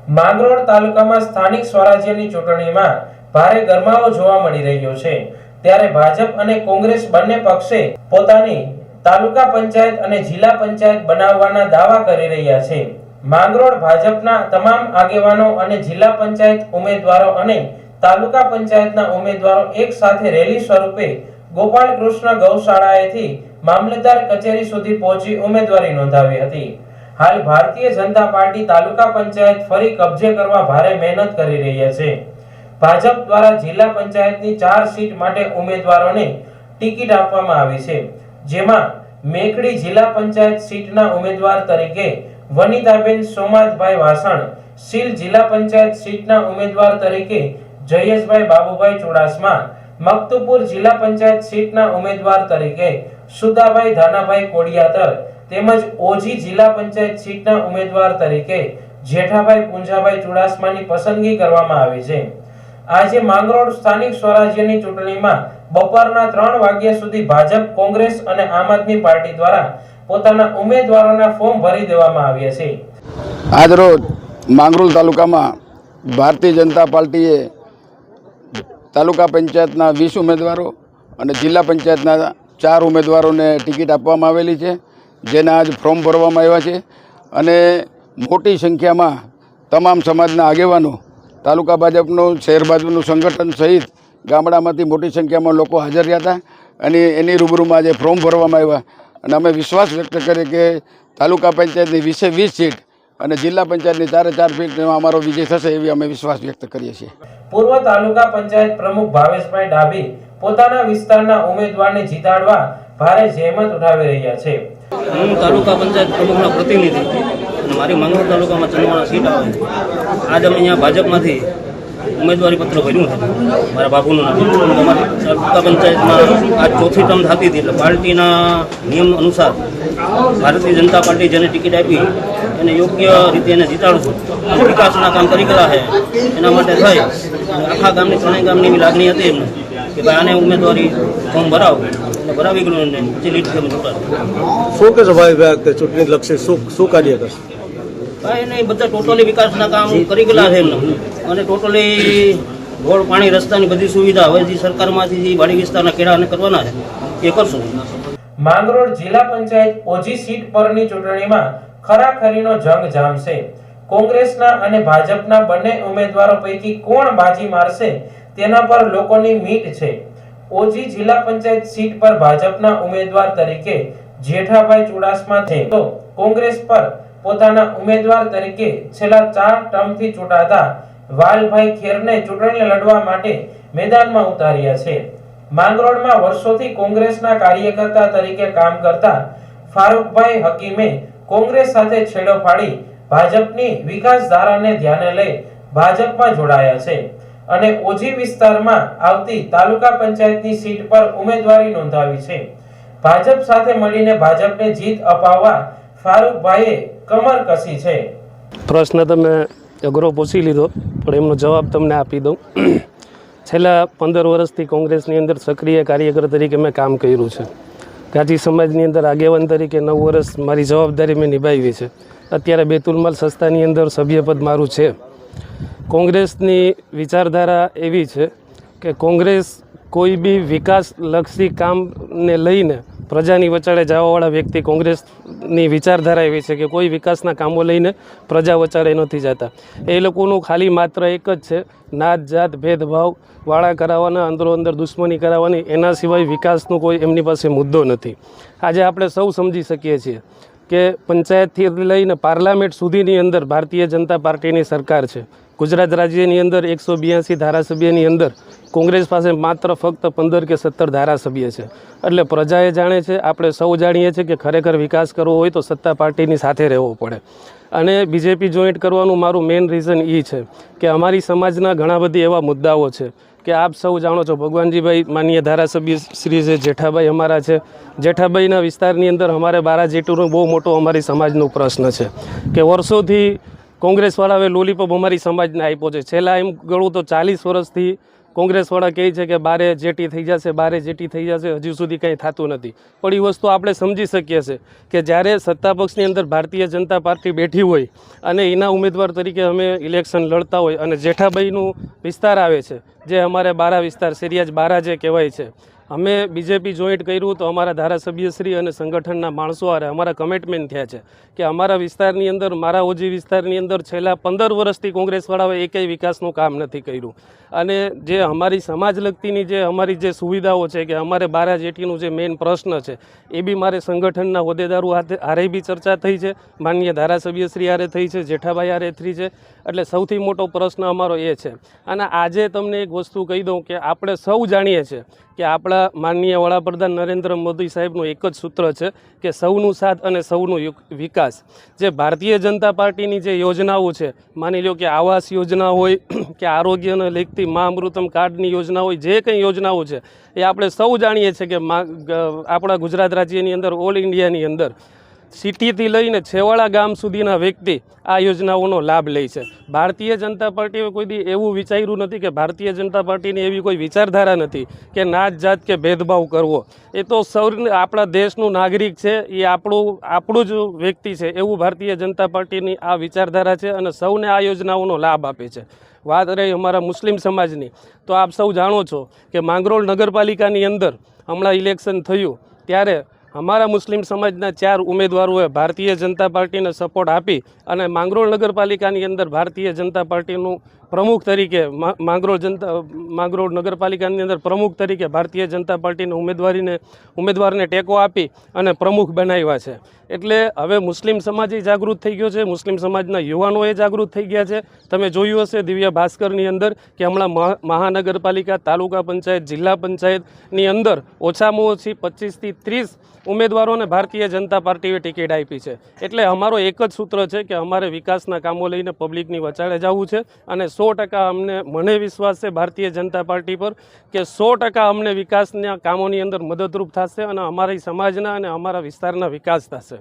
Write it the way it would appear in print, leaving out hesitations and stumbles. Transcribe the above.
માંગરોળ તાલુકામાં સ્થાનિક સ્વરાજ્યની ચૂંટણીમાં ભારે ગરમાવો જોવા મળી રહ્યો છે। ત્યારે ભાજપ અને કોંગ્રેસ બંને પક્ષે પોતાની તાલુકા પંચાયત અને જિલ્લા પંચાયત બનાવવાના દાવા કરી રહ્યા છે। માંગરોળ ભાજપના તમામ આગેવાનો અને જિલ્લા પંચાયત ઉમેદવારો અને તાલુકા પંચાયતના ઉમેદવારો એક સાથે રેલી સ્વરૂપે ગોપાલકૃષ્ણ ગૌશાળાએથી મામલતદાર કચેરી સુધી પહોંચી ઉમેદવારી નોંધાવી હતી। हाल भारतीय जनता पार्टी तालुका पंचायत फरी कब्जे करवा भारे मेहनत करी रही है। भाजप द्वारा जिला पंचायतनी 4 सीट माटे उम्मीदवारोने टिकિટ આપવામાં આવી છે, જેમાં મેકડી जिला पंचायत सीटना उम्मीदवार तरीके वनिताबेन सोमाजभाई वासण, सील जिला पंचायत सीटना उम्मीदवार तरीके जयेशभाई बाबूभाई चुडासमा, मक्तुपुर जिला पंचायत सीटना उम्मीदवार तरीके सुदाभाई धानाभाई कोडियातर તેમજ ઓજી જિલ્લા પંચાયત સીટના ઉમેદવાર તરીકે જેઠાભાઈ પુંજાભાઈ ચુડાસમાની પસંદગી કરવામાં આવી છે। આજે માંગરોળ સ્થાનિક સ્વરાજ્યની ચૂંટણીમાં બપોરના 3 વાગ્યા સુધી ભાજપ, કોંગ્રેસ અને આમ આદમી પાર્ટી દ્વારા પોતાના ઉમેદવારોના ફોર્મ ભરી દેવામાં આવ્યા છે। આજરોજ માંગરોળ તાલુકામાં ભારતીય જનતા પાર્ટીએ તાલુકા પંચાયતના 20 ઉમેદવારો અને જિલ્લા પંચાયતના 4 ઉમેદવારોને ટિકિટ આપવામાં આવેલી છે, જેના આજ ફોર્મ ભરવામાં આવ્યા છે અને મોટી સંખ્યામાં તમામ સમાજના આગેવાનો, તાલુકા ભાજપનું, શહેર ભાજપનું સંગઠન સહિત ગામડામાંથી મોટી સંખ્યામાં લોકો હાજર રહ્યા હતા અને એની રૂબરૂમાં આજે ફોર્મ ભરવામાં આવ્યા અને અમે વિશ્વાસ વ્યક્ત કરીએ કે તાલુકા પંચાયતની 20 સીટ અને જિલ્લા પંચાયતની 4 સીટમાં અમારો વિજય થશે એવી અમે વિશ્વાસ વ્યક્ત કરીએ છીએ। પૂર્વ તાલુકા પંચાયત પ્રમુખ ભાવેશભાઈ ડાભી પોતાના વિસ્તારના ઉમેદવારને જીતાડવા ભારે જહેમત ઉઠાવી રહ્યા છે। હું તાલુકા પંચાયત પ્રમુખનો પ્રતિનિધિ અને મારી માંગરોળ તાલુકામાં ચંદવાડા સીટ આવે। આજ અમે અહીંયા ભાજપમાંથી ઉમેદવારી પત્ર ભર્યું છે મારા બાપુનું નામ। અમારી તાલુકા પંચાયતમાં આજ 4th ટર્મ થતી હતી, એટલે પાર્ટીના નિયમ અનુસાર ભારતીય જનતા પાર્ટી જેને ટિકિટ આપી એને યોગ્ય રીતે એને જીતાડું છું। વિકાસના કામ કરી ગયા છે એના માટે થઈ આખા ગામની 3 ગામની એવી લાગણી હતી એમને કે ભાઈ આને ઉમેદવારી ફોર્મ ભરાવો, ભરાવી ગયું ને પછી લીડ થયું ચૂંટાયું। શું કહેશો ભાઈ ચૂંટણી લક્ષી શું કાર્ય કરશે? ભાઈ નહીં, બધા ટોટલી વિકાસના કામ કરી ગયેલા છે એમને અને ટોટલી રોડ, પાણી, રસ્તાની બધી સુવિધા હવે જે સરકારમાંથી જે વાડી વિસ્તારના કેળાને કરવાના છે એ કરશું। માંગરોળ જિલ્લા પંચાયત ઓજી સીટ પરની ચૂંટણીમાં ખરાખરીનો જંગ જામશે। કોંગ્રેસના અને ભાજપના બંને ઉમેદવારો પૈકી કોણ બાજી મારશે તેના પર લોકોની મીટ છે। ઓજી જિલ્લા પંચાયત સીટ પર ભાજપના ઉમેદવાર તરીકે જેઠાભાઈ ચુડાસમા છે, તો કોંગ્રેસ પર પોતાના ઉમેદવાર તરીકે છેલ્લા 4 ટર્મથી ચૂંટાતા વાલભાઈ ખેરને ચૂંટણી લડવા માટે મેદાનમાં ઉતાર્યા છે। માંગરોળમાં વર્ષોથી કોંગ્રેસના કાર્યકર્તા તરીકે કામ કરતા ફારૂકભાઈ હકીમે કોંગ્રેસ સાથે છેડો ફાડી ભાજપની વિકાસ ધારાને ધ્યાને લઈ ભાજપમાં જોડાયા છે અને ઓજી વિસ્તારમાં આવતી તાલુકા પંચાયતની સીટ પર ઉમેદવારી નોંધાવી છે। ભાજપ સાથે મળીને ભાજપને જીત અપાવવા ફારૂકભાઈએ કમર કસી છે। પ્રશ્ન તમે અઘરો પૂછી લીધો, પણ એમનો જવાબ તમને આપી દઉં। છેલ્લા 15 વર્ષથી કોંગ્રેસની અંદર સક્રિય કાર્યકર તરીકે મેં કામ કર્યું છે। ગાજી સમાજની અંદર આગેવાન તરીકે 9 વર્ષ મારી જવાબદારી મેં નિભાવી છે। અત્યારે બેતુલમાલ સંસ્થાની અંદર સભ્યપદ મારું છે। કોંગ્રેસની વિચારધારા એવી છે કે કોંગ્રેસ કોઈ બી વિકાસલક્ષી કામને લઈને પ્રજાની વચાળે જવાવાળા વ્યક્તિ, કોંગ્રેસની વિચારધારા એવી છે કે કોઈ વિકાસના કામો લઈને પ્રજા વચાળે નથી જતા। એ લોકોનું ખાલી માત્ર એક જ છે, નાત જાત ભેદભાવ વાળા કરાવવાના, અંદરો અંદર દુશ્મની કરાવવાની, એના સિવાય વિકાસનો કોઈ એમની પાસે મુદ્દો નથી। આજે આપણે સૌ સમજી શકીએ છીએ કે પંચાયતથી લઈને પાર્લામેન્ટ સુધીની અંદર ભારતીય જનતા પાર્ટીની સરકાર છે। ગુજરાત રાજ્યની અંદર 182 ધારાસભ્યની અંદર કોંગ્રેસ પાસે માત્ર ફક્ત 15 કે 17 ધારાસભ્ય છે। એટલે પ્રજાએ જાણે છે, આપણે સૌ જાણીએ છીએ કે ખરેખર વિકાસ કરવો હોય તો સત્તા પાર્ટીની સાથે રહેવો પડે। અને બીજેપી જોઈન્ટ કરવાનું મારું મેઇન રીઝન એ છે કે અમારી સમાજના ઘણા બધી એવા મુદ્દાઓ છે કે આપ સૌ જાણો છો, ભગવાનજીભાઈ માનીય ધારાસભ્ય શ્રી છે, જેઠાભાઈ અમારા છે। જેઠાભાઈના વિસ્તારની અંદર અમારે બારાજેટુનો બહુ મોટો અમારી સમાજનો પ્રશ્ન છે કે વર્ષોથી કોંગ્રેસવાળાએ લોલીપોપ અમારી સમાજને આપ્યો છે। છેલ્લા એમ ગણું તો 40 વર્ષથી કોંગ્રેસવાળા કહે છે કે બારે જેટી થઈ જશે, બારે જેટી થઈ જશે, હજુ સુધી કંઈ થતું નથી. પણ એ વસ્તુ આપણે સમજી શકીએ છીએ કે જ્યારે સત્તાપક્ષની અંદર ભારતીય જનતા પાર્ટી બેઠી હોય અને એના ઉમેદવાર તરીકે અમે ઇલેક્શન લડતા હોય અને જેઠાભાઈનું વિસ્તાર આવે છે, જે અમારે બારા વિસ્તાર સિરિયાજ બારા જે કહેવાય છે, અમે બીજેપી જોઈન્ટ કર્યું તો અમારા ધારાસભ્યશ્રી અને સંગઠનના માણસો આરે અમારા કમિટમેન્ટ થયા છે કે અમારા વિસ્તારની અંદર, મારા ઓજી વિસ્તારની અંદર છેલ્લા 15 વર્ષથી કોંગ્રેસવાળાઓએ એકેય વિકાસનું કામ નથી કર્યું. અને જે અમારી સમાજ લગતીની જે અમારી જે સુવિધાઓ છે કે અમારે બારા જેટીનું જે મેઇન પ્રશ્ન છે એ બી મારે સંગઠનના હોદ્દેદારો હારે બી ચર્ચા થઈ છે, માનનીય ધારાસભ્યશ્રી હારે થઈ છે, જેઠાભાઈ હારે થઈ છે. એટલે સૌથી મોટો પ્રશ્ન અમારો એ છે. અને આજે તમને એક વસ્તુ કહી દઉં કે આપણે સૌ જાણીએ છીએ કે આપણા માનનીય વડાપ્રધાન નરેન્દ્ર મોદી સાહેબનું એક જ સૂત્ર છે કે સૌનું સાથ અને સૌનું વિકાસ. જે ભારતીય જનતા પાર્ટીની જે યોજનાઓ છે, માની લો કે આવાસ યોજના હોય કે આરોગ્યને લગતી મા અમૃતમ કાર્ડની યોજના હોય, જે કંઈ યોજનાઓ છે એ આપણે સૌ જાણીએ છીએ કે આપણા ગુજરાત રાજ્યની અંદર, ઓલ ઇન્ડિયાની અંદર સિટીથી લઈને છેવાડા ગામ સુધીના વ્યક્તિ આ યોજનાઓનો લાભ લે છે. ભારતીય જનતા પાર્ટીએ કોઈ દી એવું વિચાર્યું નથી કે ભારતીય જનતા પાર્ટીની એવી કોઈ વિચારધારા નથી કે નાત જાત કે ભેદભાવ કરવો. એ તો સૌ આપણા દેશનું નાગરિક છે, એ આપણું જ વ્યક્તિ છે, એવું ભારતીય જનતા પાર્ટીની આ વિચારધારા છે અને સૌને આ યોજનાઓનો લાભ આપે છે. વાત રહી અમારા મુસ્લિમ સમાજની, તો આપ સૌ જાણો છો કે માંગરોળ નગરપાલિકાની અંદર હમણાં ઇલેક્શન થયું ત્યારે અમારા મુસ્લિમ સમાજના 4 ઉમેદવારોએ ભારતીય જનતા પાર્ટીને સપોર્ટ આપી અને માંગરોળ નગરપાલિકાની અંદર ભારતીય જનતા પાર્ટીનું પ્રમુખ તરીકે માંગરોળ નગરપાલિકાની અંદર પ્રમુખ તરીકે ભારતીય જનતા પાર્ટીના ઉમેદવારને ટેકો આપી અને પ્રમુખ બનાવ્યા છે. એટલે હવે મુસ્લિમ સમાજ જાગૃત થઈ ગયો છે, મુસ્લિમ સમાજના યુવાનોએ જાગૃત થઈ ગયા છે. તમે જોયું હશે દિવ્ય ભાસ્કરની અંદર કે હમણાં મહાનગરપાલિકા, તાલુકા પંચાયત, જિલ્લા પંચાયતની અંદર ઓછામાં ઓછી 25 થી 30 ઉમેદવારોને ભારતીય જનતા પાર્ટીએ ટિકિટ આપી છે. એટલે અમારો એક જ સૂત્ર છે કે અમારે વિકાસના કામો લઈને પબ્લિકની વચાળે જવું છે અને 100% મને વિશ્વાસ છે ભારતીય જનતા પાર્ટી પર કે 100% અમને વિકાસના કામોની અંદર મદદરૂપ થશે અને અમારી સમાજના અને અમારા વિસ્તારના વિકાસ થશે.